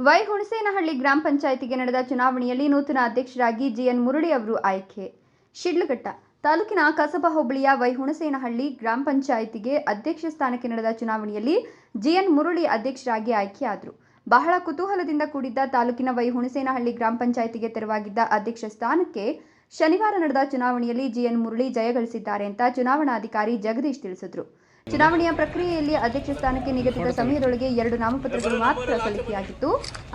ಹುಣಸೇನಹಳ್ಳಿ ಗ್ರಾಮ ಪಂಚಾಯಿತಿಗೆ ನಡೆದ ಚುನಾವಣೆಯಲ್ಲಿ ನೂತನ ಅಧ್ಯಕ್ಷರಾಗಿ ಜಿಎನ್ ಮುರಳಿ ಅವರು ಆಯ್ಕೆ. ಶಿಡ್ಲಘಟ್ಟ ತಾಲೂಕಿನ ಕಸಬಾ ಹೋಬಳಿಯ ಹುಣಸೇನಹಳ್ಳಿ ಗ್ರಾಮ ಪಂಚಾಯಿತಿಗೆ ಅಧ್ಯಕ್ಷ ಸ್ಥಾನಕ್ಕೆ ನಡೆದ ಚುನಾವಣೆಯಲ್ಲಿ ಜಿಎನ್ ಮುರಳಿ ಅಧ್ಯಕ್ಷರಾಗಿ ಆಯ್ಕೆಯಾದರು. ಬಹಳ ಕುತೂಹಲದಿಂದ ಕೂಡಿದ್ದ ತಾಲೂಕಿನ ಹುಣಸೇನಹಳ್ಳಿ ಗ್ರಾಮ ಪಂಚಾಯಿತಿಗೆ ತೆರವಾಗಿದ್ದ ಅಧ್ಯಕ್ಷ ಸ್ಥಾನಕ್ಕೆ ಶನಿವಾರ ನಡೆದ ಚುನಾವಣೆಯಲ್ಲಿ ಜಿಎನ್ ಮುರಳಿ ಜಯಗಳಿಸಿದ್ದಾರೆ ಅಂತ ಚುನಾವಣಾಧಿಕಾರಿ ಜಗದೀಶ್ ತಿಳಿಸಿದರು. ಚುನಾವಣೆಯ ಪ್ರಕ್ರಿಯೆಯಲ್ಲಿ ಅಧ್ಯಕ್ಷ ಸ್ಥಾನಕ್ಕೆ ನಿಗದಿತ ಸಮಯದೊಳಗೆ 2 ನಾಮಪತ್ರಗಳು ಮಾತ್ರ ಸಲ್ಲಿಕೆಯಾಗಿತ್ತು.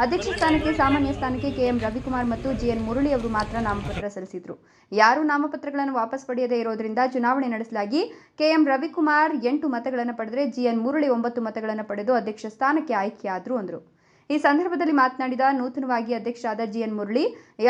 ಅಧ್ಯಕ್ಷ ಸ್ಥಾನಕ್ಕೆ ಸಾಮಾನ್ಯ ಸ್ಥಾನಕ್ಕೆ ಕೆಎಂ ರವಿಕುಮಾರ್ ಮತ್ತು ಜಿಎನ್ ಮುರಳಿ ಅವರು ಮಾತ್ರ ನಾಮಪತ್ರ ಸಲ್ಲಿಸಿದರು. ಯಾರೂ ನಾಮಪತ್ರಗಳನ್ನು ವಾಪಸ್ ಪಡೆಯದೇ ಇರೋದ್ರಿಂದ ಚುನಾವಣೆ ನಡೆಸಲಾಗಿ ಕೆಎಂ ರವಿಕುಮಾರ್ 8 ಮತಗಳನ್ನು ಪಡೆದರೆ ಜಿಎನ್ ಮುರಳಿ 9 ಮತಗಳನ್ನು ಪಡೆದು ಅಧ್ಯಕ್ಷ ಸ್ಥಾನಕ್ಕೆ ಆಯ್ಕೆಯಾದರು ಅಂದರು. ಈ ಸಂದರ್ಭದಲ್ಲಿ ಮಾತನಾಡಿದ ನೂತನವಾಗಿ ಅಧ್ಯಕ್ಷರಾದ ಜಿಎನ್ ಮುರಳಿ,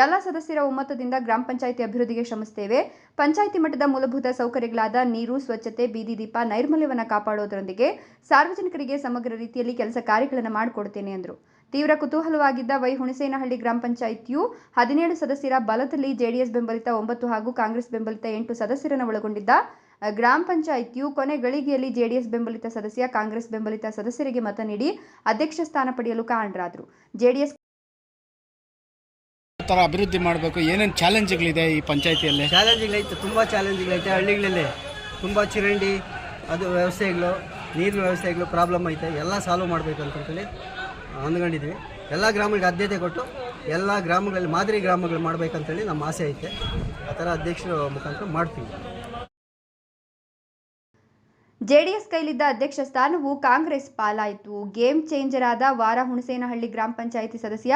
ಎಲ್ಲ ಸದಸ್ಯರ ಒಮ್ಮತದಿಂದ ಗ್ರಾಮ ಪಂಚಾಯಿತಿ ಅಭಿವೃದ್ಧಿಗೆ ಶ್ರಮಿಸುತ್ತೇವೆ. ಪಂಚಾಯಿತಿ ಮಟ್ಟದ ಮೂಲಭೂತ ಸೌಕರ್ಯಗಳಾದ ನೀರು, ಸ್ವಚ್ಛತೆ, ಬೀದಿ ದೀಪ, ನೈರ್ಮಲ್ಯವನ್ನು ಕಾಪಾಡುವುದರೊಂದಿಗೆ ಸಾರ್ವಜನಿಕರಿಗೆ ಸಮಗ್ರ ರೀತಿಯಲ್ಲಿ ಕೆಲಸ ಕಾರ್ಯಗಳನ್ನು ಮಾಡಿಕೊಡುತ್ತೇನೆ ಎಂದರು. ತೀವ್ರ ಕುತೂಹಲವಾಗಿದ್ದ ಹುಣಸೇನಹಳ್ಳಿ ಗ್ರಾಮ ಪಂಚಾಯಿತಿಯು 17 ಸದಸ್ಯರ ಬಲದಲ್ಲಿ ಜೆಡಿಎಸ್ ಬೆಂಬಲಿತ 9 ಹಾಗೂ ಕಾಂಗ್ರೆಸ್ ಬೆಂಬಲಿತ 8 ಸದಸ್ಯರನ್ನು ಒಳಗೊಂಡಿದ್ದ ಗ್ರಾಮ ಪಂಚಾಯಿತಿಯು ಕೊನೆ ಗಳಿಗೆಯಲ್ಲಿ ಜೆಡಿಎಸ್ ಬೆಂಬಲಿತ ಸದಸ್ಯ, ಕಾಂಗ್ರೆಸ್ ಬೆಂಬಲಿತ ಸದಸ್ಯರಿಗೆ ಮತ ನೀಡಿ ಅಧ್ಯಕ್ಷ ಸ್ಥಾನ ಪಡೆಯಲು ಕಾರಣರಾದರು. ಜೆಡಿಎಸ್ ಅಭಿವೃದ್ಧಿ ಮಾಡಬೇಕು, ಏನೇನು ಚಾಲೆಂಜ್ಗಳಿದೆ ಈ ಪಂಚಾಯಿತಿಯಲ್ಲಿ? ಚಾಲೆಂಜ್ಗಳೈತೆ, ತುಂಬ ಚಾಲೆಂಜ್ಗಳೈತೆ. ಹಳ್ಳಿಗಳಲ್ಲಿ ತುಂಬ ಚರಂಡಿ ಅದು ವ್ಯವಸ್ಥೆಗಳು, ನೀರಿನ ವ್ಯವಸ್ಥೆಗಳು ಪ್ರಾಬ್ಲಮ್ ಐತೆ. ಎಲ್ಲ ಸಾಲ್ವ್ ಮಾಡಬೇಕು ಅಂತೇಳಿ ಅಂದ್ಕೊಂಡಿದ್ವಿ. ಎಲ್ಲ ಗ್ರಾಮಗಳಿಗೆ ಆದ್ಯತೆ ಕೊಟ್ಟು ಎಲ್ಲ ಗ್ರಾಮಗಳಲ್ಲಿ ಮಾದರಿ ಗ್ರಾಮಗಳು ಮಾಡಬೇಕಂತೇಳಿ ನಮ್ಮ ಆಸೆ ಐತೆ. ಆ ಥರ ಅಧ್ಯಕ್ಷರ ಮುಖಾಂತರ ಮಾಡ್ತೀವಿ. ಜೆಡಿಎಸ್ ಕೈಲಿದ್ದ ಅಧ್ಯಕ್ಷ ಸ್ಥಾನವು ಕಾಂಗ್ರೆಸ್ ಪಾಲಾಯಿತು. ಗೇಮ್ ಚೇಂಜರ್ ಆದ ಹುಣಸೇನಹಳ್ಳಿ ಗ್ರಾಮ ಪಂಚಾಯಿತಿ ಸದಸ್ಯ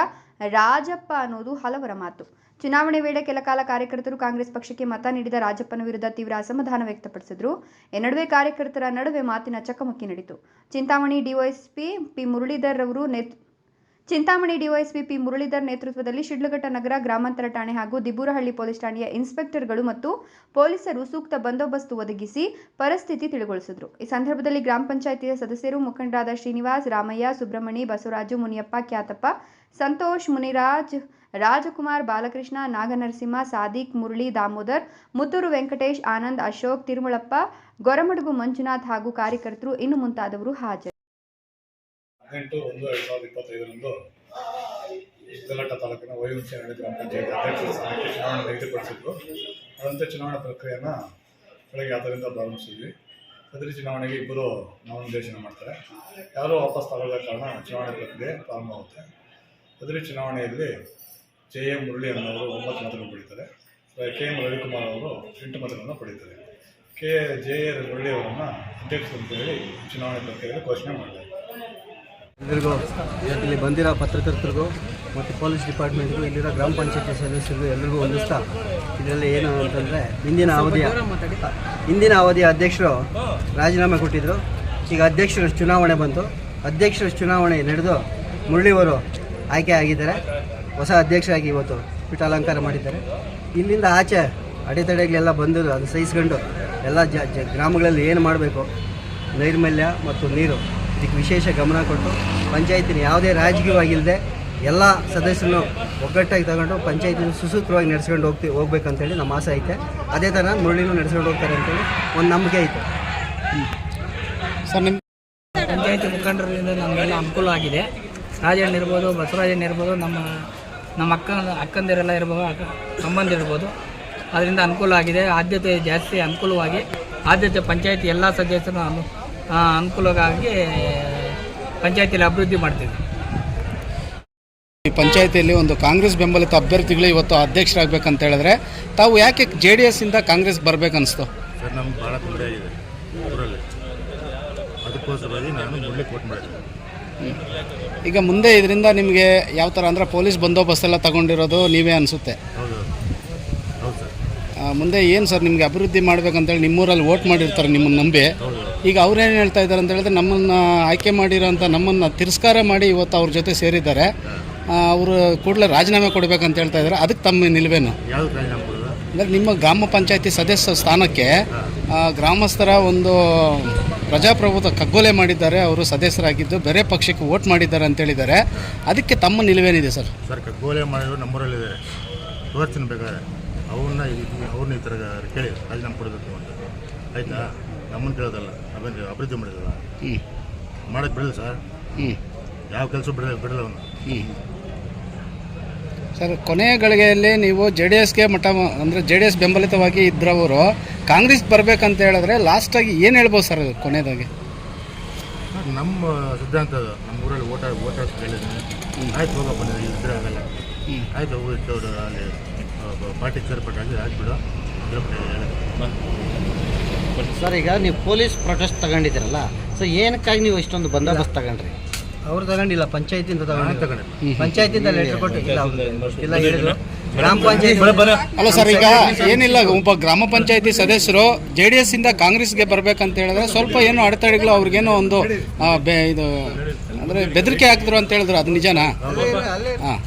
ರಾಜಪ್ಪ ಅನ್ನೋದು ಹಲವರ ಮಾತು. ಚುನಾವಣೆ ವೇಳೆ ಕೆಲಕಾಲ ಕಾರ್ಯಕರ್ತರು ಕಾಂಗ್ರೆಸ್ ಪಕ್ಷಕ್ಕೆ ಮತ ನೀಡಿದ ರಾಜಪ್ಪನ ವಿರುದ್ಧ ತೀವ್ರ ಅಸಮಾಧಾನ ವ್ಯಕ್ತಪಡಿಸಿದರು. ಈ ನಡುವೆ ಕಾರ್ಯಕರ್ತರ ನಡುವೆ ಮಾತಿನ ಚಕಮಕಿ ನಡೆಯಿತು. ಚಿಂತಾಮಣಿ ಡಿವೈಎಸ್ಪಿ ಪಿ ಮುರಳೀಧರ್ ನೇತೃತ್ವದಲ್ಲಿ ಶಿಡ್ಲಘಟ್ಟ ನಗರ ಗ್ರಾಮಾಂತರ ಠಾಣೆ ಹಾಗೂ ದಿಬೂರಹಳ್ಳಿ ಪೊಲೀಸ್ ಠಾಣೆಯ ಇನ್ಸ್ಪೆಕ್ಟರ್ಗಳು ಮತ್ತು ಪೊಲೀಸರು ಸೂಕ್ತ ಬಂದೋಬಸ್ತ್ ಒದಗಿಸಿ ಪರಿಸ್ಥಿತಿ ತಿಳಿಗೊಳಿಸಿದರು. ಈ ಸಂದರ್ಭದಲ್ಲಿ ಗ್ರಾಮ ಪಂಚಾಯಿತಿಯ ಸದಸ್ಯರು ಮುಖಂಡರಾದ ಶ್ರೀನಿವಾಸ್, ರಾಮಯ್ಯ, ಸುಬ್ರಹ್ಮಣಿ, ಬಸವರಾಜು, ಮುನಿಯಪ್ಪ, ಕ್ಯಾತಪ್ಪ, ಸಂತೋಷ್, ಮುನಿರಾಜ್, ರಾಜಕುಮಾರ್, ಬಾಲಕೃಷ್ಣ, ನಾಗನರಸಿಂಹ, ಸಾದಿಕ್, ಮುರಳಿ, ದಾಮೋದರ್, ಮುತ್ತೂರು ವೆಂಕಟೇಶ್, ಆನಂದ್, ಅಶೋಕ್, ತಿರುಮಳಪ್ಪ, ಗೊರಮಡುಗು ಮಂಜುನಾಥ್ ಹಾಗೂ ಕಾರ್ಯಕರ್ತರು ಇನ್ನು ಮುಂತಾದವರು ಹಾಜರು. 18/1/2025 ಶಿಡ್ಲಘಟ್ಟ ತಾಲೂಕಿನ ಹುಣಸೇನಹಳ್ಳಿ ಗ್ರಾಮ ಪಂಚಾಯತ್ ಅಧ್ಯಕ್ಷ ಸ್ಥಾನಕ್ಕೆ ಚುನಾವಣೆ ನಿಗದಿಪಡಿಸಿದ್ರು. ಅದಂತೆ ಚುನಾವಣಾ ಪ್ರಕ್ರಿಯೆಯನ್ನು ಬೆಳಗ್ಗೆ 10ರಿಂದ ಪ್ರಾರಂಭಿಸಿದ್ವಿ. ಕದರಿ ಚುನಾವಣೆಗೆ 2 ನಾಮನಿರ್ದೇಶನ ಮಾಡ್ತಾರೆ. ಯಾರೂ ವಾಪಸ್ ತಗೊಳ್ಳದ ಕಾರಣ ಚುನಾವಣೆ ಪ್ರಕ್ರಿಯೆ ಪ್ರಾರಂಭವಾಗುತ್ತೆ. ಕದರಿ ಚುನಾವಣೆಯಲ್ಲಿ ಜೆಎಂ ಮುರಳಿ ಅನ್ನೋರು 9 ಮತಗಳನ್ನು ಪಡೀತಾರೆ. ಕೆಎಂ ರವಿಕುಮಾರ್ ಅವರು 8 ಮತಗಳನ್ನು ಪಡೀತಾರೆ. ಜೆಎಂ ಮುರಳಿ ಅವರನ್ನು ಅಧ್ಯಕ್ಷರು ಅಂತೇಳಿ ಚುನಾವಣೆ ಪ್ರಕ್ರಿಯೆಯಲ್ಲಿ ಘೋಷಣೆ ಮಾಡಿದ್ದಾರೆ. ಎಲ್ಲರಿಗೂ ಇಲ್ಲಿ ಬಂದಿರೋ ಪತ್ರಕರ್ತರಿಗೂ ಮತ್ತು ಪೊಲೀಸ್ ಡಿಪಾರ್ಟ್ಮೆಂಟ್ಗೂ ಇಲ್ಲಿರೋ ಗ್ರಾಮ ಪಂಚಾಯತಿ ಸದಸ್ಯರಿಗೂ ಎಲ್ಲರಿಗೂ ಹೊಂದಿಸ್ತಾ, ಇದರಲ್ಲಿ ಏನು ಅಂತಂದರೆ ಹಿಂದಿನ ಅವಧಿಯ ಅಧ್ಯಕ್ಷರು ರಾಜೀನಾಮೆ ಕೊಟ್ಟಿದ್ದರು. ಈಗ ಅಧ್ಯಕ್ಷರ ಚುನಾವಣೆ ಬಂತು. ಅಧ್ಯಕ್ಷರ ಚುನಾವಣೆ ನಡೆದು ಮುರಳಿಯವರು ಆಯ್ಕೆ ಆಗಿದ್ದಾರೆ. ಹೊಸ ಅಧ್ಯಕ್ಷರಾಗಿ ಇವತ್ತು ಪೀಠಾಲಂಕಾರ ಮಾಡಿದ್ದಾರೆ. ಇಲ್ಲಿಂದ ಆಚೆ ಅಡೆತಡೆಗಳೆಲ್ಲ ಬಂದು ಅದು ಸಹಿಸ್ಕೊಂಡು ಎಲ್ಲ ಗ್ರಾಮಗಳಲ್ಲಿ ಏನು ಮಾಡಬೇಕು, ನೈರ್ಮಲ್ಯ ಮತ್ತು ನೀರು, ಇದಕ್ಕೆ ವಿಶೇಷ ಗಮನ ಕೊಟ್ಟು ಪಂಚಾಯತಿನ ಯಾವುದೇ ರಾಜಕೀಯವಾಗಿಲ್ಲದೆ ಎಲ್ಲ ಸದಸ್ಯರನ್ನು ಒಗ್ಗಟ್ಟಾಗಿ ತಗೊಂಡು ಪಂಚಾಯತಿನ ಸುಸೂತ್ರವಾಗಿ ನಡೆಸ್ಕೊಂಡು ಹೋಗ್ಬೇಕಂತೇಳಿ ನಮ್ಮ ಆಸೆ ಐತೆ. ಅದೇ ಥರ ಮುರಳಿನೂ ನಡೆಸ್ಕೊಂಡು ಹೋಗ್ತಾರೆ ಅಂತೇಳಿ ಒಂದು ನಂಬಿಕೆ ಐತೆ. ಸರ್, ನಿಮ್ಮ ಪಂಚಾಯತಿ ಮುಖಂಡರಿಂದ ನಮಗೆಲ್ಲ ಅನುಕೂಲ ಆಗಿದೆ. ರಾಜಣ್ಣ ಇರ್ಬೋದು, ಬಸವರಾಜಣ್ಣ ಇರ್ಬೋದು, ನಮ್ಮ ಅಕ್ಕಂದಿರೆಲ್ಲ ಇರ್ಬೋದು, ಸಂಬಂಧಿರ್ಬೋದು. ಅದರಿಂದ ಅನುಕೂಲ ಆಗಿದೆ. ಆದ್ಯತೆ ಜಾಸ್ತಿ ಅನುಕೂಲವಾಗಿ ಆದ್ಯತೆ ಪಂಚಾಯತಿ ಎಲ್ಲ ಸದಸ್ಯರು ಅನುಕೂಲವಾಗಿ ಪಂಚಾಯತಿಯಲ್ಲಿ ಅಭಿವೃದ್ಧಿ ಮಾಡ್ತೀವಿ. ಈ ಪಂಚಾಯತಿಯಲ್ಲಿ ಒಂದು ಕಾಂಗ್ರೆಸ್ ಬೆಂಬಲಿತ ಅಭ್ಯರ್ಥಿಗಳು ಇವತ್ತು ಅಧ್ಯಕ್ಷರಾಗಬೇಕಂತ ಹೇಳಿದ್ರೆ ತಾವು ಯಾಕೆ JDS ಇಂದ ಕಾಂಗ್ರೆಸ್ ಬರಬೇಕನ್ನಿಸ್ತು? ಸರ್, ನಮ್ಗೆ ಭಾಳ ತೊಂದರೆ ಆಗಿದೆ ಊರಲ್ಲಿ. ಅದಕ್ಕೋಸ್ಕರವಾಗಿ ನಾನು ಮುರಳಿ ಕೋಟ್ ಮಾಡಿದ್ದೆ. ಈಗ ಮುಂದೆ ಇದರಿಂದ ನಿಮಗೆ ಯಾವ ಥರ ಅಂದರೆ ಪೊಲೀಸ್ ಬಂದೋಬಸ್ತ್ ಎಲ್ಲ ತಗೊಂಡಿರೋದು ನೀವೇ ಅನಿಸುತ್ತೆ? ಹೌದು ಸರ್. ಮುಂದೆ ಏನು ಸರ್ ನಿಮಗೆ ಅಭಿವೃದ್ಧಿ ಮಾಡಬೇಕಂತೇಳಿ ನಿಮ್ಮೂರಲ್ಲಿ ವೋಟ್ ಮಾಡಿರ್ತಾರೆ ನಿಮ್ಮನ್ನು ನಂಬಿ. ಈಗ ಅವ್ರೇನು ಹೇಳ್ತಾ ಇದ್ದಾರೆ ಅಂತ ಹೇಳಿದ್ರೆ ನಮ್ಮನ್ನು ಆಯ್ಕೆ ಮಾಡಿರೋಂಥ ನಮ್ಮನ್ನು ತಿರಸ್ಕಾರ ಮಾಡಿ ಇವತ್ತು ಅವ್ರ ಜೊತೆ ಸೇರಿದ್ದಾರೆ. ಅವರು ಕೂಡಲೇ ರಾಜೀನಾಮೆ ಕೊಡಬೇಕಂತ ಹೇಳ್ತಾ ಇದ್ದಾರೆ. ಅದಕ್ಕೆ ತಮ್ಮ ನಿಲುವೇನು? ಯಾವ್ದು ರಾಜೀನಾಮೆ ಕೊಡೋದು? ಅಂದರೆ ನಿಮ್ಮ ಗ್ರಾಮ ಪಂಚಾಯತಿ ಸದಸ್ಯ ಸ್ಥಾನಕ್ಕೆ ಗ್ರಾಮಸ್ಥರ ಒಂದು ಪ್ರಜಾಪ್ರಭುತ್ವ ಕಗ್ಗೊಲೆ ಮಾಡಿದ್ದಾರೆ. ಅವರು ಸದಸ್ಯರಾಗಿದ್ದು ಬೇರೆ ಪಕ್ಷಕ್ಕೆ ವೋಟ್ ಮಾಡಿದ್ದಾರೆ ಅಂತ ಹೇಳಿದ್ದಾರೆ. ಅದಕ್ಕೆ ತಮ್ಮ ನಿಲುವೇನಿದೆ ಸರ್? ಸರ್, ಕಗ್ಗೊಲೆ ಮಾಡಿದ್ರು ನಮ್ಮೂರಲ್ಲಿದ್ದಾರೆ. ತೋರಿಸ್ತೀನಿ ಬೇಕಾದ್ರೆ ಅವ್ರನ್ನ ಈ ಥರ ಕೇಳಿ ರಾಜೀನಾಮೆ ಕೊಡಬೇಕು ಅಂತ. ಆಯಿತಾ? ನಮ್ಮನ್ನು ಕೇಳೋದಲ್ಲ, ನಾವೇನು ಅಭಿವೃದ್ಧಿ ಮಾಡಿದಲ್ಲ. ಮಾಡೋಕ್ಕೆ ಬಿಡಲ್ಲ ಸರ್. ಯಾವ ಕೆಲಸ ಬಿಡಲ್ಲ ಅವನು. ಸರ್, ಕೊನೆಯ ಗಳಿಗೆಯಲ್ಲಿ ನೀವು ಜೆ ಡಿ ಎಸ್ಗೆ ಅಂದರೆ ಜೆ ಡಿ ಎಸ್ ಬೆಂಬಲಿತವಾಗಿ ಇದ್ದರವರು ಕಾಂಗ್ರೆಸ್ ಬರಬೇಕಂತ ಹೇಳಿದ್ರೆ ಲಾಸ್ಟಾಗಿ ಏನು ಹೇಳ್ಬೋದು ಸರ್ ಅದು ಕೊನೆಯದಾಗಿ? ನಮ್ಮ ಸಿದ್ಧಾಂತ ಅದು. ನಮ್ಮ ಊರಲ್ಲಿ ಓಟ್ ಹಾಕಿ ಹೇಳಿದ್ದೀನಿ. ಆಯ್ತು ಹೋಗಪ್ಪ, ಇದ್ರೆ ಆಗಲ್ಲ. ಆಯ್ತು ಹೋಗಿತ್ತು ಅವರು ಅಲ್ಲಿ ಪಾರ್ಟಿ ಸೇರ್ಪಟ್ಟಾಗಿ ಹಾಕ್ಬಿಡು ಸರ್, ಈಗ ನೀವು ಪೊಲೀಸ್ ಪ್ರೊಟೆಸ್ಟ್ ತಗೊಂಡಿದ್ದೀರಲ್ಲ, ಸೊ ಏನಕ್ಕಾಗಿ ನೀವು ಇಷ್ಟೊಂದು ಬಂದೋಬಸ್ತ್ ತಗೊಂಡ್ರಿ? ಅವ್ರು ತಗೊಂಡಿಲ್ಲ, ಪಂಚಾಯತಿಯಿಂದ ತಗೊಂಡಿಲ್ಲ. ತಗೊಂಡಿಲ್ಲ. ಪಂಚಾಯತಿಯಿಂದ ಲೆಟರ್ ಕೊಟ್ಟು ಇಲ್ಲ ಹೇಳಿದ್ರು. ಗ್ರಾಮ ಪಂಚಾಯತಿ ಅಲ್ಲ ಸರ್, ಈಗ ಏನಿಲ್ಲ, ಒಬ್ಬ ಗ್ರಾಮ ಪಂಚಾಯತಿ ಸದಸ್ಯರು ಜೆ ಡಿ ಎಸ್ ಇಂದ ಕಾಂಗ್ರೆಸ್ಗೆ ಬರ್ಬೇಕಂತ ಹೇಳಿದ್ರೆ ಸ್ವಲ್ಪ ಏನೋ ಅಡೆತಡೆಗಳು ಅವ್ರಿಗೇನೋ ಒಂದು ಇದು ಅಂದರೆ ಬೆದರಿಕೆ ಹಾಕಿದ್ರು ಅಂತ ಹೇಳಿದ್ರು, ಅದು ನಿಜನಾ? ಅಲ್ಲೇ ಹಾಂ